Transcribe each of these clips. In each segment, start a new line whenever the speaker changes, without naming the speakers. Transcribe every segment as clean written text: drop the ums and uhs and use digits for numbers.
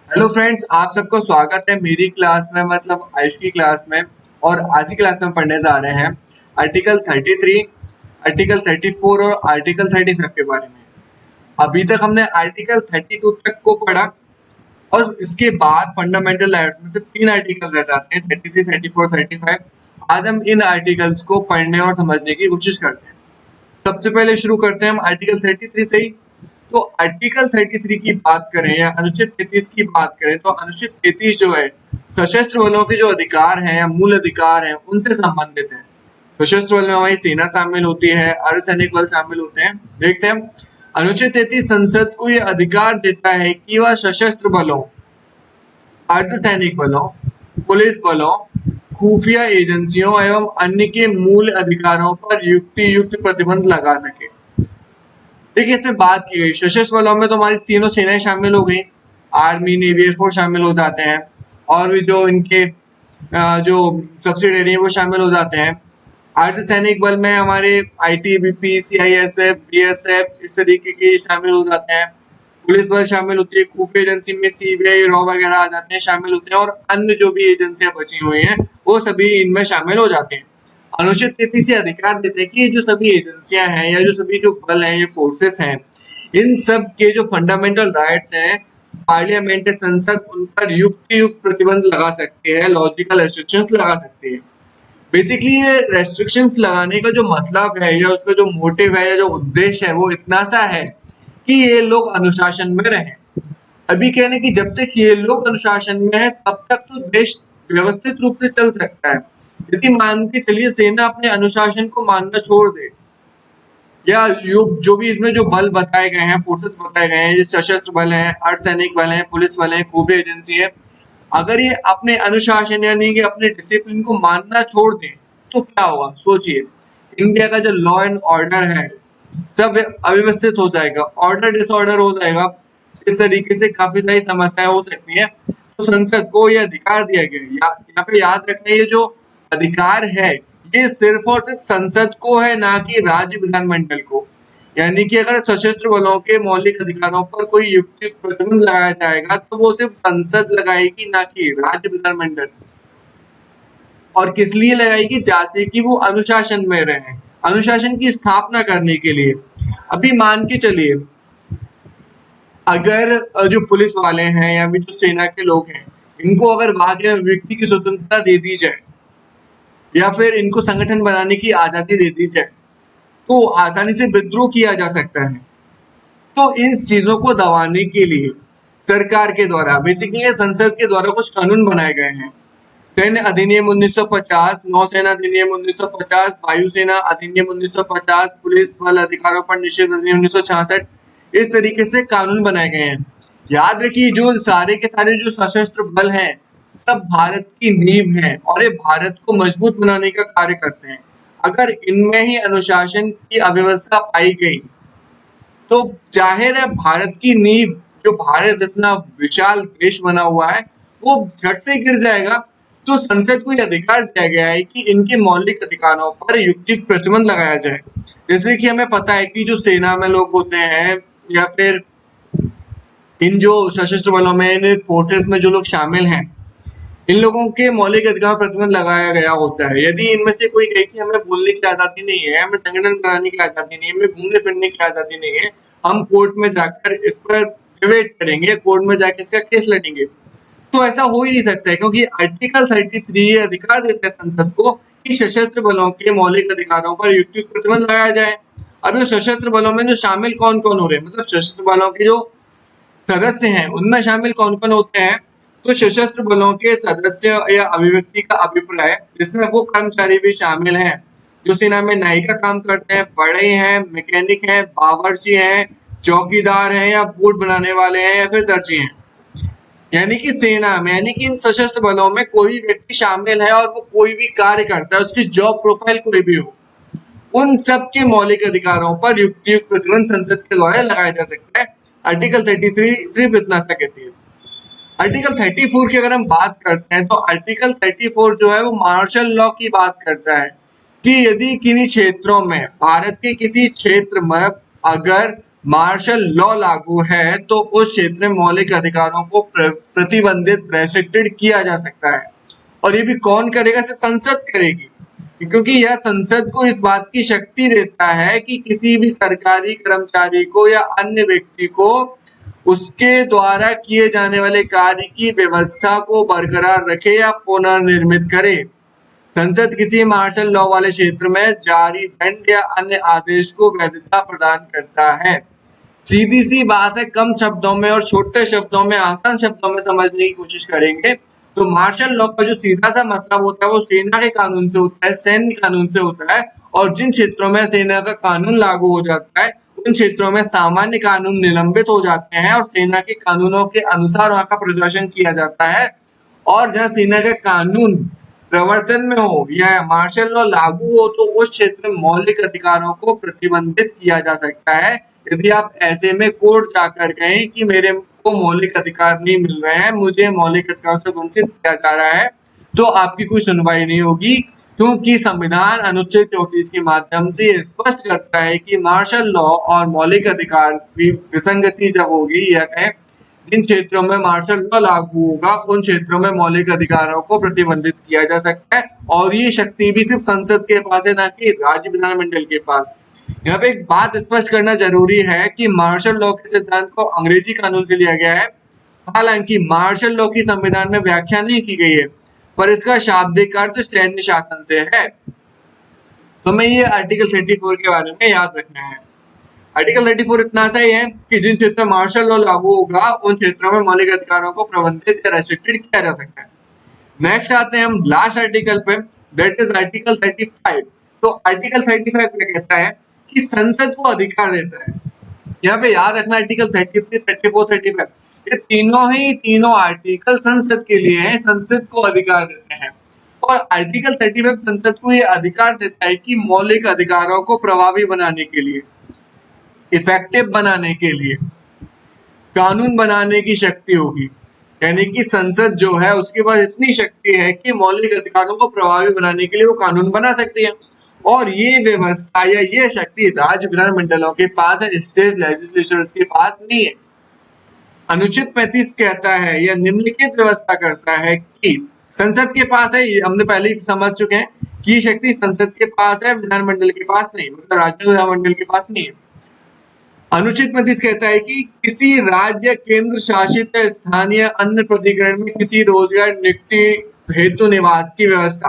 Hello friends, आप सबको स्वागत है मेरी क्लास में, मतलब आयुष की क्लास में। और आज की क्लास में पढ़ने जा रहे हैं आर्टिकल 33, आर्टिकल 34 और आर्टिकल 35 के बारे में। अभी तक हमने आर्टिकल 32 तक को पढ़ा और इसके बाद फंडामेंटल राइट्स में से तीन आर्टिकल रह जाते हैं, 33, 34, 35। आज हम इन आर्टिकल्स को पढ़ने और समझने की कोशिश करते हैं। सबसे पहले शुरू करते हैं हम आर्टिकल 33 से ही। तो आर्टिकल 33 की बात करें या अनुच्छेद 33 की बात करें तो अनुच्छेद 33 जो है सशस्त्र बलों के जो अधिकार हैं या मूल अधिकार हैं उनसे संबंधित है। सशस्त्र बल में हमारी सेना शामिल होती है, अर्धसैनिक बल शामिल होते हैं। देखते हैं अनुच्छेद 33 संसद को यह अधिकार देता है कि वह सशस्त्र बलों, अर्धसैनिक बलों, पुलिस बलों, खुफिया एजेंसियों एवं अन्य के मूल अधिकारों पर युक्त प्रतिबंध लगा सके। देखिए, इसमें बात की गई सशस्त्र बलों में तो हमारी तीनों सेनाएं शामिल हो गई, आर्मी, नेवी, एयरफोर्स शामिल हो जाते हैं। और भी जो इनके जो सब्सिडरी है वो शामिल हो जाते हैं। अर्धसैनिक बल में हमारे आईटीबीपी, सीआईएसएफ, बीएसएफ इस तरीके के शामिल हो जाते हैं। पुलिस बल शामिल होती है, खुफिया एजेंसी में सीबीआई, रॉ वगैरह आ जाते हैं, शामिल होते हैं। और अन्य जो भी एजेंसियां बची हुई हैं वो सभी इनमें शामिल हो जाते हैं। अनुच्छेद 33 से अधिकार देते हैं कि ये जो सभी एजेंसियां हैं या जो सभी जो बल हैं, ये फोर्सेस हैं, इन सब के जो फंडामेंटल राइट्स हैं, पार्लियामेंट संसद उन पर युक्त प्रतिबंध लगा सकती है, लॉजिकल रेस्ट्रिक्शंस लगा सकती है। बेसिकली ये रेस्ट्रिक्शंस लगाने का जो मतलब है या उसका जो मोटिव है या जो उद्देश्य है वो इतना सा है कि ये लोग अनुशासन में रहें। अभी कहने की जब तक ये लोग अनुशासन में है तब तक तो देश व्यवस्थित रूप से चल सकता है। यदि मान के चलिए सेना अपने अनुशासन को मानना छोड़ दे या युग जो भी इसमें जो बल बताए गए हैं, फोर्सेस बताए गए हैं, जैसे सशस्त्र बल है, अर्धसैनिक बल है, पुलिस बल है, खुफिया एजेंसी है, अगर ये अपने अनुशासन यानी कि अपने डिसिप्लिन को मानना छोड़ दें तो क्या होगा सोचिए। इंडिया का जो लॉ एंड ऑर्डर है सब अव्यवस्थित हो जाएगा, ऑर्डर डिसऑर्डर हो जाएगा। इस तरीके से काफी सारी समस्याएं हो सकती हैं। तो संसद को ये अधिकार दिया गया है। यहाँ पे याद रखना, ये जो अधिकार है ये सिर्फ और सिर्फ संसद को है, ना कि राज्य विधानमंडल को। यानी कि अगर सशस्त्र बलों के मौलिक अधिकारों पर कोई युक्ति प्रतिबंध लगाया जाएगा तो वो सिर्फ संसद लगाएगी, ना कि राज्य विधानमंडल। और किस लिए लगाएगी? जैसे कि वो अनुशासन में रहे, अनुशासन की स्थापना करने के लिए। अभी मान के चलिए अगर जो पुलिस वाले हैं या भी जो सेना के लोग हैं, इनको अगर वहां के व्यक्ति की स्वतंत्रता दे दी जाए या फिर इनको संगठन बनाने की आजादी दे दी जाए तो आसानी से विद्रोह किया जा सकता है। तो इन चीजों को दबाने के लिए सरकार के द्वारा, बेसिकली संसद के द्वारा कुछ कानून बनाए गए हैं। सैन्य अधिनियम 1950, नौसेना अधिनियम 1950, वायुसेना अधिनियम 1950, पुलिस बल अधिकारों पर निषेध अधिनियम 1966, इस तरीके से कानून बनाए गए हैं। याद रखिए जो सारे के सारे जो सशस्त्र बल हैं सब भारत की नींव है और ये भारत को मजबूत बनाने का कार्य करते हैं। अगर इनमें ही अनुशासन की अव्यवस्था पाई गई तो जाहिर है भारत की नींव, जो भारत इतना विशाल देश बना हुआ है, वो झट से गिर जाएगा। तो संसद को यह अधिकार दिया गया है कि इनके मौलिक अधिकारों पर युक्तियुक्त प्रतिबंध लगाया जाए। जैसे कि हमें पता है कि जो सेना में लोग होते हैं या फिर इन जो सशस्त्र बलों में, इन फोर्सेस में जो लोग शामिल हैं, इन लोगों के मौलिक अधिकार पर प्रतिबंध लगाया गया होता है। यदि इनमें से कोई कहे कि हमें बोलने की आजादी नहीं है, हमें संगठन बनाने की आजादी नहीं है, हमें घूमने फिरने की आजादी नहीं है, हम कोर्ट में जाकर इस पर डिबेट करेंगे, कोर्ट में जाकर इसका केस लड़ेंगे, तो ऐसा हो ही नहीं सकता है। क्योंकि आर्टिकल 33 ये अधिकार देता है संसद को कि सशस्त्र बलों के मौलिक अधिकारों पर युक्तियुक्त प्रतिबंध लगाया जाए। अब जो सशस्त्र बलों में जो शामिल कौन कौन हो रहे हैं, मतलब सशस्त्र बलों के जो सदस्य हैं उनमें शामिल कौन कौन होते हैं? तो सशस्त्र बलों के सदस्य या अभिव्यक्ति का अभिप्राय, जिसमें वो कर्मचारी भी शामिल हैं जो सेना में नाई का काम करते हैं, बढ़ई हैं, मैकेनिक हैं, बावर्ची हैं, चौकीदार हैं या बूट बनाने वाले हैं या फिर दर्जी हैं। यानी कि सेना में, यानी कि इन सशस्त्र बलों में कोई व्यक्ति शामिल है और वो कोई भी कार्य करता है, उसकी जॉब प्रोफाइल कोई भी हो, उन सब के मौलिक अधिकारों पर युक्तियुक्त प्रतिबंध संसद के द्वारा लगाया जा सकता है। आर्टिकल 33 सिर्फ इतना सा कहती है। आर्टिकल 34 की अगर हम बात करते हैं तो आर्टिकल 34 जो है वो मार्शल लॉ की बात करता है कि यदि किन्हीं क्षेत्रों में, भारत के किसी क्षेत्र में अगर मार्शल लॉ लागू है तो उस क्षेत्र में मौलिक अधिकारों को प्रतिबंधित रेस्ट्रिक्टेड किया जा सकता है। और ये भी कौन करेगा? सिर्फ संसद करेगी, क्योंकि यह संसद को इस बात की शक्ति देता है कि किसी भी सरकारी कर्मचारी को या अन्य व्यक्ति को उसके द्वारा किए जाने वाले कार्य की व्यवस्था को बरकरार रखे या पुनर्निर्मित करे। संसद किसी मार्शल लॉ वाले क्षेत्र में जारी दंड या अन्य आदेश को वैधता प्रदान करता है। सीधी सी बात है, कम शब्दों में और छोटे शब्दों में, आसान शब्दों में समझने की कोशिश करेंगे तो मार्शल लॉ का जो सीधा सा मतलब होता है वो सेना के कानून से होता है, सैन्य कानून से होता है। और जिन क्षेत्रों में सेना का कानून लागू हो जाता है उन क्षेत्रों में सामान्य कानून निलंबित हो जाते हैं और सेना के कानूनों के अनुसार वहां का प्रशासन किया जाता है। और जहाँ सेना का कानून प्रवर्तन में हो या मार्शल लॉ लागू हो तो उस क्षेत्र में मौलिक अधिकारों को प्रतिबंधित किया जा सकता है। यदि आप ऐसे में कोर्ट जाकर कहें कि मेरे को मौलिक अधिकार नहीं मिल रहे हैं, मुझे मौलिक अधिकारों से वंचित किया जा रहा है, तो आपकी कोई सुनवाई नहीं होगी, क्योंकि संविधान अनुच्छेद 34 के माध्यम से स्पष्ट करता है कि मार्शल लॉ और मौलिक अधिकार की विसंगति जब होगी या कहें जिन क्षेत्रों में मार्शल लॉ लागू होगा उन क्षेत्रों में मौलिक अधिकारों को प्रतिबंधित किया जा सकता है। और ये शक्ति भी सिर्फ संसद के पास है, ना कि राज्य विधानमंडल के पास। यहाँ पे एक बात स्पष्ट करना जरूरी है कि मार्शल लॉ के सिद्धांत को अंग्रेजी कानून से लिया गया है। हालांकि मार्शल लॉ की संविधान में व्याख्या नहीं की गई है, पर इसका शाब्दिक अर्थ सैन्य शासन से है। तो हमें ये आर्टिकल 34 के बारे में याद रखना है। आर्टिकल 34 इतना सा ही है कि जिन क्षेत्रों में मार्शल लॉ लागू होगा उन क्षेत्रों में मौलिक अधिकारों को प्रतिबंधित या रेस्ट्रिक्टेड किया जा सकता है। नेक्स्ट आते हैं हम लास्ट आर्टिकल पे, दैट इज आर्टिकल 35। तो आर्टिकल 35 क्या कहता है कि संसद को अधिकार देता है। यहाँ पे याद रखना आर्टिकल 33, 34, 35 ये तीनों आर्टिकल संसद के लिए हैं, संसद को अधिकार देते हैं। और आर्टिकल 35 संसद को ये अधिकार देता है कि मौलिक अधिकारों को प्रभावी बनाने के लिए, इफेक्टिव बनाने के लिए कानून बनाने की शक्ति होगी। यानी कि संसद जो है उसके पास इतनी शक्ति है कि मौलिक अधिकारों को प्रभावी बनाने के लिए वो कानून बना सकती है। और ये व्यवस्था या ये शक्ति राज्य विधानमंडलों के पास है, स्टेट लेजिस्लेचर्स के पास नहीं है। अनुच्छेद 35 कहता है या निम्नलिखित व्यवस्था करता है कि संसद के पास है, ये हमने पहले ही समझ चुके हैं कि ये शक्ति संसद के पास है, विधानमंडल के पास नहीं, मतलब राज्य विधानमंडल के पास नहीं है। अनुच्छेद 35 कहता है कि किसी राज्य, केंद्र शासित स्थानीय अन्य प्राधिकरण में किसी रोजगार नियुक्ति हेतु निवास की व्यवस्था।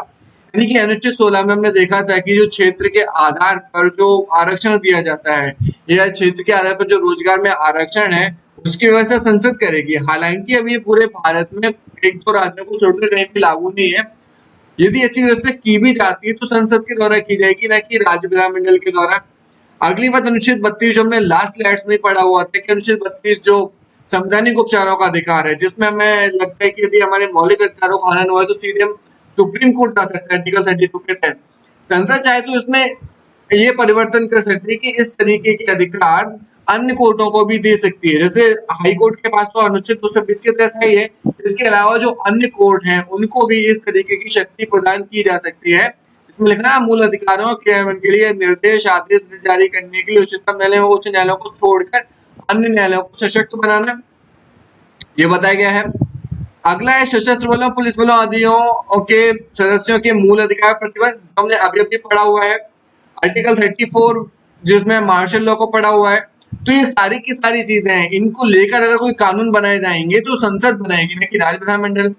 यानी कि अनुच्छेद 16 में हमने देखा था कि जो क्षेत्र के आधार पर जो आरक्षण दिया जाता है या क्षेत्र के आधार पर जो रोजगार में आरक्षण है उसकी व्यवस्था संसद करेगी। हालांकि अभी ये पूरे भारत में एक दो राज्यों को छोड़कर कहीं भी लागू नहीं है। यदि ऐसी व्यवस्था की भी जाती है तो संसद के द्वारा की जाएगी, ना कि राज्य विधानमंडल के द्वारा। अगली बात अनुच्छेद 32 जो हमने लास्ट स्लाइड्स में पढ़ा हुआ था कि अनुच्छेद 32 जो संवैधानिक उपचारों का अधिकार है, जिसमें हमें लगता है कि यदि हमारे मौलिक अधिकारों का हनन हुआ है तो सीधे हम सुप्रीम कोर्ट जा सकते हैं आर्टिकल 32 के तहत। संसद चाहे तो इसमें ये परिवर्तन कर सकती है कि इस तरीके के अधिकार अन्य कोर्टों को भी दे सकती है। जैसे हाई कोर्ट के पास तो अनुच्छेद 220 के तहत है ही है, इसके अलावा जो अन्य कोर्ट हैं उनको भी इस तरीके की शक्ति प्रदान की जा सकती है। इसमें लिखना है मूल अधिकारों के लिए निर्देश आदेश जारी करने के लिए उच्चतम न्यायालय व उच्च न्यायालयों को छोड़कर अन्य न्यायालयों को सशक्त बनाना, ये बताया गया है। अगला है सशस्त्र बलों, पुलिस बलों आदियों के सदस्यों के मूल अधिकार प्रतिबंध, हमने अभी अभी पढ़ा हुआ है आर्टिकल 34 जिसमें मार्शल लॉ को पढ़ा हुआ है। तो ये सारी की सारी चीजें हैं, इनको लेकर अगर कोई कानून बनाए जाएंगे तो संसद बनाएगी, ना कि राज्य विधानमंडल।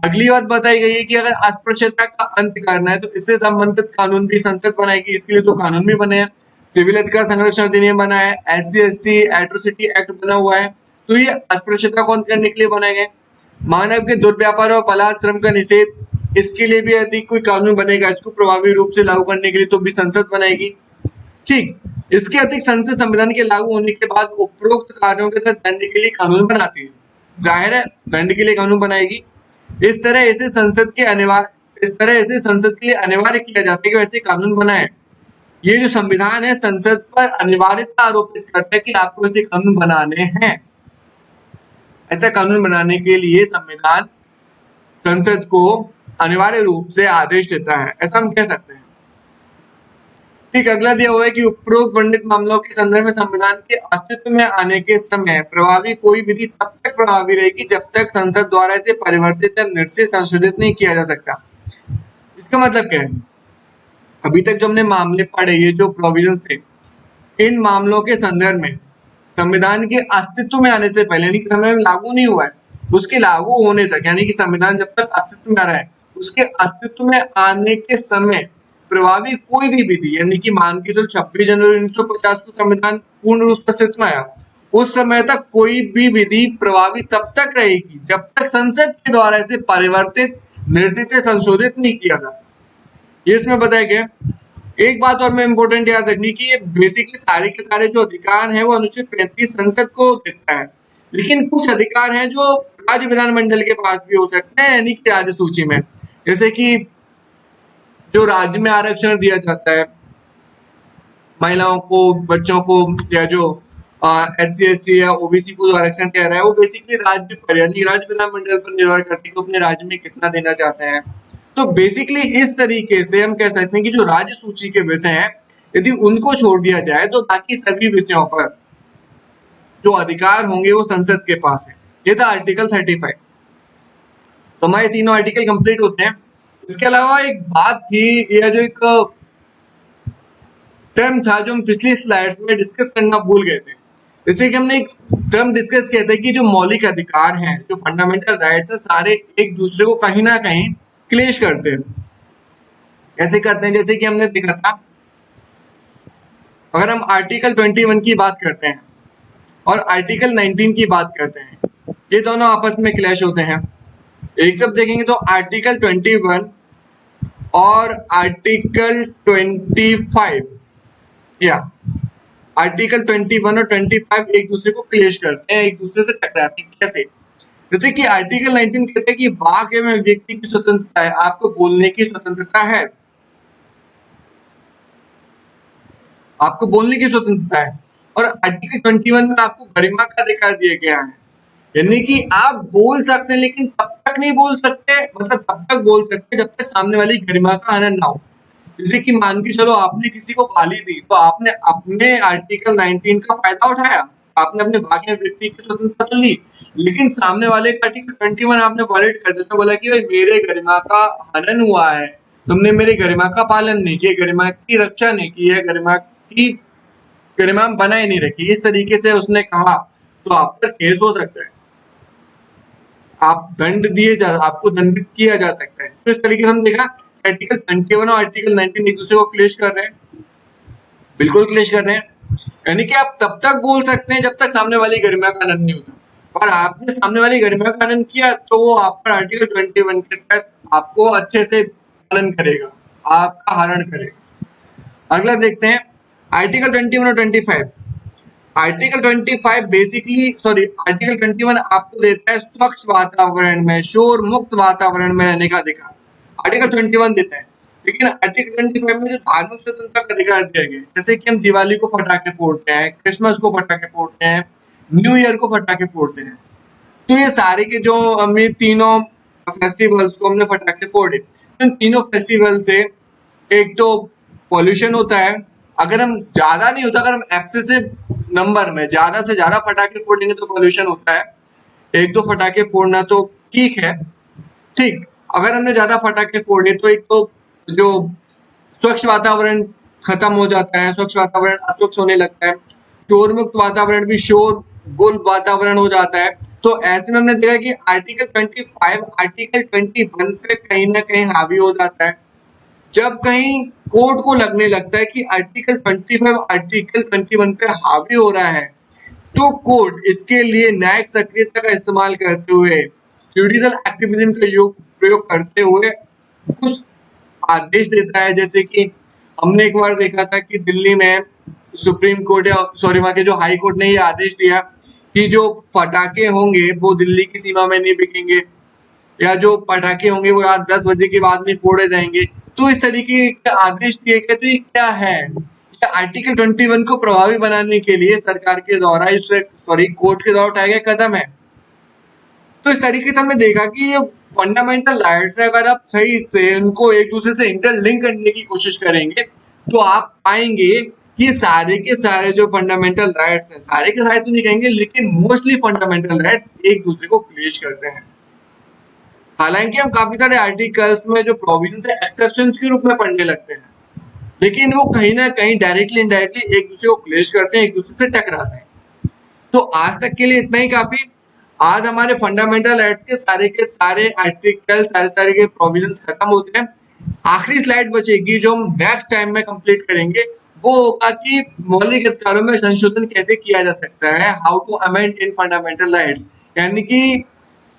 अगली बात बताई गई है कि अगर अस्पृश्यता का अंत करना है तो इससे संबंधित कानून भी संसद बनाएगी, इसके लिए तो कानून भी बने हैं। सिविल अधिकार संरक्षण अधिनियम बना है, SC/ST एट्रोसिटी एक्ट बना हुआ है, तो ये अस्पृश्यता को अंत करने के लिए बनाए गए। मानव के दुर्व्यापार और बलात् श्रम का निषेध, इसके लिए भी यदि कोई कानून बनेगा इसको प्रभावी रूप से लागू करने के लिए तो भी संसद बनाएगी। ठीक, इसके अतिरिक्त संसद संविधान के लागू होने के बाद उपरोक्त कार्यों के तहत दंड के लिए कानून बनाती है, जाहिर है दंड के लिए कानून बनाएगी। इस तरह इसे संसद के लिए अनिवार्य किया जाता है कि वैसे कानून बनाए। ये जो संविधान है संसद पर अनिवार्यता आरोपित करता है कि आपको ऐसे कानून बनाने हैं। ऐसा कानून बनाने के लिए संविधान संसद को अनिवार्य रूप से आदेश देता है, ऐसा हम कह सकते हैं। ठीक, अगला दिया हुआ है कि उपरोक्त वर्णित मामलों के संदर्भ में संविधान के अस्तित्व में आने के समय प्रभावी कोई विधि तब तक प्रभावी रहेगी जब तक संसद द्वारा इसे परिवर्तित या निरसित संशोधित नहीं किया जा सकता। इसका मतलब क्या है? अभी तक जो हमने मामले पढ़े, ये जो प्रोविजंस थे, इन मामलों के संदर्भ में संविधान के अस्तित्व में आने से पहले, यानी कि संविधान लागू नहीं हुआ है, उसके लागू होने तक, यानी कि संविधान जब तक अस्तित्व में आ रहा है, उसके अस्तित्व में आने के समय प्रभावी कोई भी विधि, यानी कि मान के चलो 26 जनवरी 1950 को संविधान पूर्ण रूप से अस्तित्व में आया, उस समय तक कोई भी विधि प्रभावी तब तक रहेगी जब तक संसद के द्वारा इसे परिवर्तित, निरसित या संशोधित नहीं किया जाता। ये इसमें बताया गया। एक बात और में इम्पोर्टेंट याद रखनी कि ये बेसिकली सारे के सारे जो अधिकार हैं वो अनुच्छेद 35 संसद को देता है, लेकिन कुछ अधिकार हैं जो राज्य विधानमंडल के पास भी हो सकते हैं, यानी कि राज्य सूची में, जैसे कि जो राज्य में आरक्षण दिया जाता है महिलाओं को, बच्चों को, या जो SC/ST या OBC को जो आरक्षण कह रहा है, वो बेसिकली राज्य पर, यानी राज्य विधानमंडल पर निर्भर करती है कि अपने राज्य में कितना देना चाहते हैं। तो बेसिकली इस तरीके से हम कह सकते हैं कि जो राज्य सूची के विषय हैं, यदि उनको छोड़ दिया जाए तो बाकी सभी विषयों पर जो अधिकार होंगे वो संसद के पास है। ये था आर्टिकल 35। तो हमारे तीनों आर्टिकल कंप्लीट होते हैं। इसके अलावा एक बात थी, यह जो एक टर्म था जो हम पिछली स्लाइड्स में डिस्कस करना भूल गए थे। जैसे कि हमने एक टर्म डिस्कस किया था कि जो मौलिक अधिकार हैं, जो फंडामेंटल राइट्स हैं, सारे एक दूसरे को कहीं ना कहीं क्लेश करते हैं। कैसे करते हैं? जैसे कि हमने देखा था, अगर हम आर्टिकल 21 की बात करते हैं और आर्टिकल 19 की बात करते हैं, ये दोनों आपस में क्लैश होते हैं। एक जब देखेंगे तो आर्टिकल 21 और आर्टिकल 25, या आर्टिकल 21 और 25 एक दूसरे को क्लेश करते हैं, एक दूसरे से टकराते हैं। कैसे? जैसे कि आर्टिकल 19 कहते हैं कि वाक एवं व्यक्ति की स्वतंत्रता है, आपको बोलने की स्वतंत्रता है, आपको बोलने की स्वतंत्रता है। और आर्टिकल 21 में आपको गरिमा का अधिकार दिया गया है, यानी कि आप बोल सकते हैं लेकिन तब तक नहीं बोल सकते, मतलब तब तक बोल सकते जब तक सामने वाली गरिमा का हनन ना हो। जैसे कि मान के चलो आपने किसी को गाली दी, तो आपने अपने आर्टिकल 19 का फायदा उठाया, आपने अपने बाकी व्यक्ति की स्वतंत्रता तो ली, लेकिन सामने वाले का आर्टिकल 21 आपने वॉलेट कर दिया, तो बोला कि भाई मेरे गरिमा का हनन हुआ है, तुमने मेरी गरिमा का पालन नहीं किया, गरिमा की रक्षा नहीं की है, गरिमा की गरिमा बनाए नहीं रखी, इस तरीके से उसने कहा, तो आप पर केस हो सकता है, आप आपको दंडित किया जा सकता है। तो इस तरीके से हम देखा आर्टिकल 21 और आर्टिकल 19 एक दूसरे को क्लेश कर रहे हैं, बिल्कुल क्लेश कर रहे हैं। यानी कि आप तब तक बोल सकते हैं जब तक सामने वाली गरिमा का हनन नहीं होता, और आपने सामने वाली गरिमा का हनन किया तो वो आप पर आर्टिकल 21 के तहत आपको अच्छे से हनन करेगा, आपका हरण करेगा। अगला देखते हैं आर्टिकल 21 और 25। आर्टिकल 25 बेसिकली आर्टिकल 21 आपको देता है स्वच्छ वातावरण में, शोर मुक्त वातावरण में रहने का अधिकार, आर्टिकल 21 देता है। लेकिन आर्टिकल 25 में जो धार्मिक स्वतंत्रता का अधिकार दिया गया है, जैसे कि हम दिवाली को पटाखे फोड़ते हैं, क्रिसमस को पटाखे फोड़ते हैं, न्यू ईयर को पटाखे फोड़ते हैं, तो ये सारे के जो हमने तीनों फेस्टिवल्स को हमने पटाखे फोड़े, तो इन तीनों फेस्टिवल से एक तो पॉल्यूशन होता है, अगर हम ज्यादा नहीं होता, अगर हम एक्सेसिव नंबर में ज्यादा से ज्यादा पटाखे फोड़ेंगे तो पॉल्यूशन होता है। एक दो पटाखे फोड़ना तो ठीक है, ठीक, अगर हमने ज्यादा पटाखे फोड़े तो एक तो जो स्वच्छ वातावरण खत्म हो जाता है, स्वच्छ वातावरण अस्वच्छ होने लगता है, शोर मुक्त वातावरण भी शोर गुल वातावरण हो जाता है। तो ऐसे में हमने देखा कि आर्टिकल 25 आर्टिकल 21 पे कहीं ना कहीं हावी हो जाता है। जब कहीं कोर्ट को लगने लगता है कि आर्टिकल 25 आर्टिकल 21 पे हावी हो रहा है, तो कोर्ट इसके लिए न्यायिक सक्रियता का इस्तेमाल करते हुए, जुडिशियल एक्टिविज्म का प्रयोग करते हुए कुछ आदेश देता है। जैसे कि हमने एक बार देखा था कि दिल्ली में सुप्रीम कोर्ट या वहाँ के जो हाई कोर्ट ने ये आदेश दिया कि जो पटाखे होंगे वो दिल्ली की सीमा में नहीं बिकेंगे, या जो पटाखे होंगे वो रात 10 बजे के बाद नहीं फोड़े जाएंगे। तो इस तरीके के आदेश दिए गए। तो ये क्या है? ये आर्टिकल 21 को प्रभावी बनाने के लिए सरकार के द्वारा कोर्ट के द्वारा उठाया गया कदम है। तो इस तरीके से हमने देखा कि ये फंडामेंटल राइट्स है, अगर आप सही से उनको एक दूसरे से इंटरलिंक करने की कोशिश करेंगे तो आप पाएंगे कि सारे के सारे जो फंडामेंटल राइट्स हैं, सारे के सारे तो नहीं कहेंगे लेकिन मोस्टली फंडामेंटल राइट्स एक दूसरे को क्लेश करते हैं। हालांकि हम काफी सारे आर्टिकल्स में जो प्रोविजंस है एक्सेप्शंस के रूप में पढ़ने लगते हैं, लेकिन वो कहीं ना कहीं डायरेक्टली इनडायरेक्टली एक दूसरे को क्लेश करते हैं, एक दूसरे से टकराते हैं। तो आज तक के लिए इतना ही काफी। आज हमारे फंडामेंटल राइट्स के सारे आर्टिकल, सारे के प्रोविजंस खत्म होते हैं। आखिरी स्लाइड बचेगी जो हम नेक्स्ट टाइम में कंप्लीट करेंगे, वो होगा कि मौलिक अधिकारों में संशोधन कैसे किया जा सकता है, how to amend in fundamental rights, यानी कि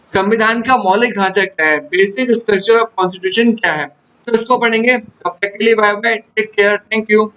संविधान का मौलिक ढांचा क्या है, बेसिक स्ट्रक्चर ऑफ कॉन्स्टिट्यूशन क्या है। तो इसको पढ़ेंगे। तब तक के लिए bye bye, take care, thank you.